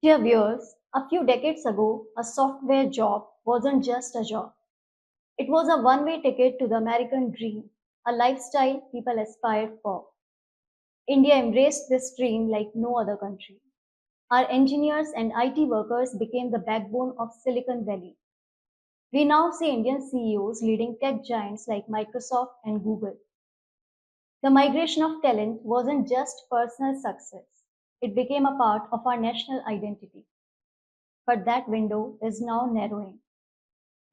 Dear viewers, a few decades ago, a software job wasn't just a job. It was a one-way ticket to the American dream, a lifestyle people aspired for. India embraced this dream like no other country. Our engineers and IT workers became the backbone of Silicon Valley. We now see Indian CEOs leading tech giants like Microsoft and Google. The migration of talent wasn't just personal success, it became a part of our national identity. But that window is now narrowing.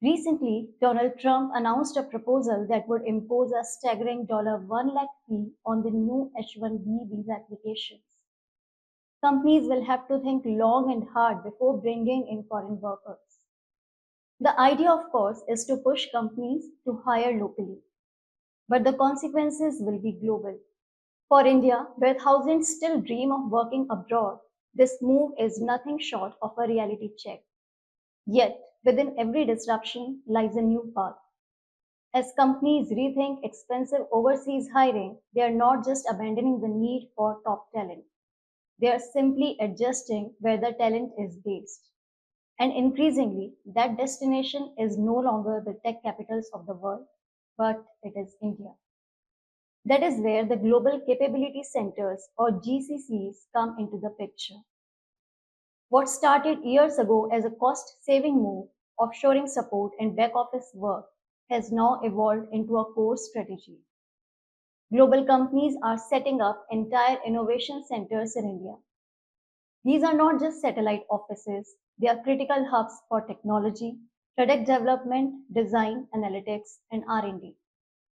Recently, Donald Trump announced a proposal that would impose a staggering $1 lakh fee on the new H-1B visa applications. Companies will have to think long and hard before bringing in foreign workers. The idea, of course, is to push companies to hire locally, but the consequences will be global. For India, where thousands still dream of working abroad, this move is nothing short of a reality check. Yet, within every disruption lies a new path. As companies rethink expensive overseas hiring, they are not just abandoning the need for top talent. They are simply adjusting where the talent is based. And increasingly, that destination is no longer the tech capitals of the world, but it is India. That is where the Global Capability Centers or GCCs come into the picture. What started years ago as a cost saving move, offshoring support and back office work, has now evolved into a core strategy. Global companies are setting up entire innovation centers in India. These are not just satellite offices, they are critical hubs for technology, product development, design, analytics, and R&D.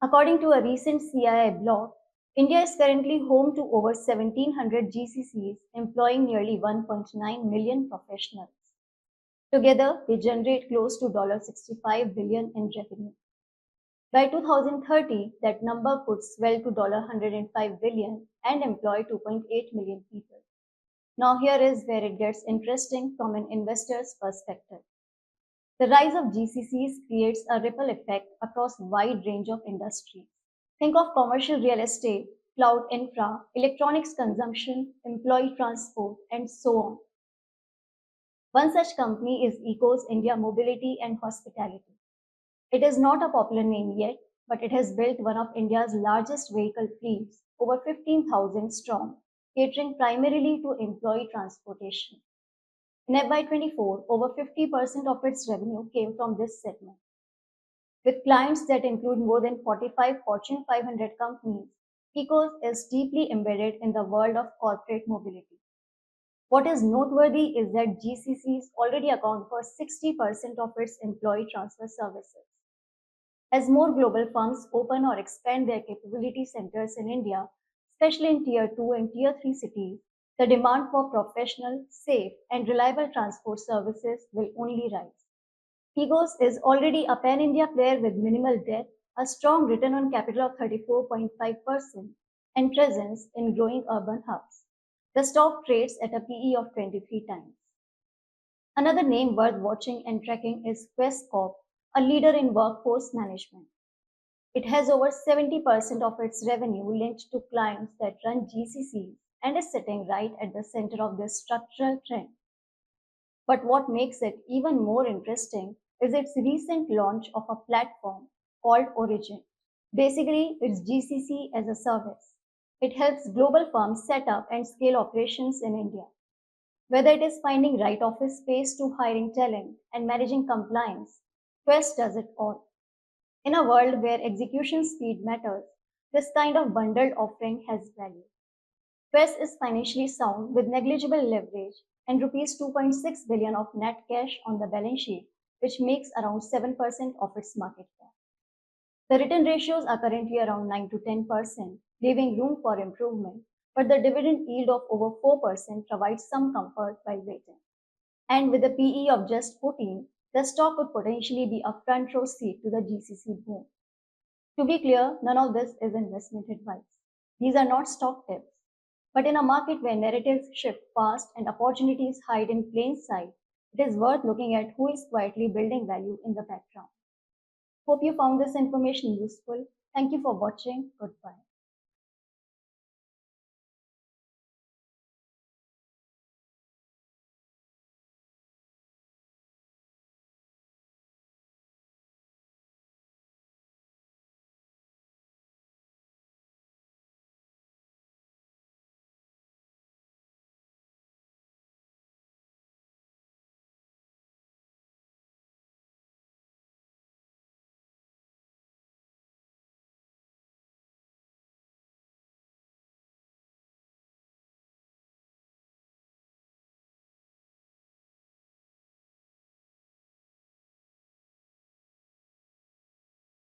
According to a recent CII blog, India is currently home to over 1,700 GCCs employing nearly 1.9 million professionals. Together, they generate close to $65 billion in revenue. By 2030, that number could swell to $105 billion and employ 2.8 million people. Now, here is where it gets interesting from an investor's perspective. The rise of GCCs creates a ripple effect across a wide range of industries. Think of commercial real estate, cloud infra, electronics consumption, employee transport, and so on. One such company is Ecos India Mobility and Hospitality. It is not a popular name yet, but it has built one of India's largest vehicle fleets, over 15,000 strong, catering primarily to employee transportation. In FY24, over 50% of its revenue came from this segment. With clients that include more than 45 Fortune 500 companies, Ecos is deeply embedded in the world of corporate mobility. What is noteworthy is that GCCs already account for 60% of its employee transfer services. As more global firms open or expand their capability centers in India, especially in Tier 2 and Tier 3 cities, the demand for professional, safe, and reliable transport services will only rise. Tigos is already a pan India player with minimal debt, a strong return on capital of 34.5%, and presence in growing urban hubs. The stock trades at a PE of 23 times. Another name worth watching and tracking is Quest Corp, a leader in workforce management. It has over 70% of its revenue linked to clients that run GCCs and is sitting right at the center of this structural trend. But what makes it even more interesting is its recent launch of a platform called Origin. Basically, it's GCC as a service. It helps global firms set up and scale operations in India. Whether it is finding right office space to hiring talent and managing compliance, Quest does it all. In a world where execution speed matters, this kind of bundled offering has value. Quest is financially sound with negligible leverage and rupees 2.6 billion of net cash on the balance sheet, which makes around 7% of its market cap. The return ratios are currently around 9 to 10%, leaving room for improvement, but the dividend yield of over 4% provides some comfort while waiting. And with a PE of just 14, the stock could potentially be a front row seat to the GCC boom. To be clear, none of this is investment advice. These are not stock tips. But in a market where narratives shift fast and opportunities hide in plain sight, it is worth looking at who is quietly building value in the background. Hope you found this information useful. Thank you for watching. Goodbye.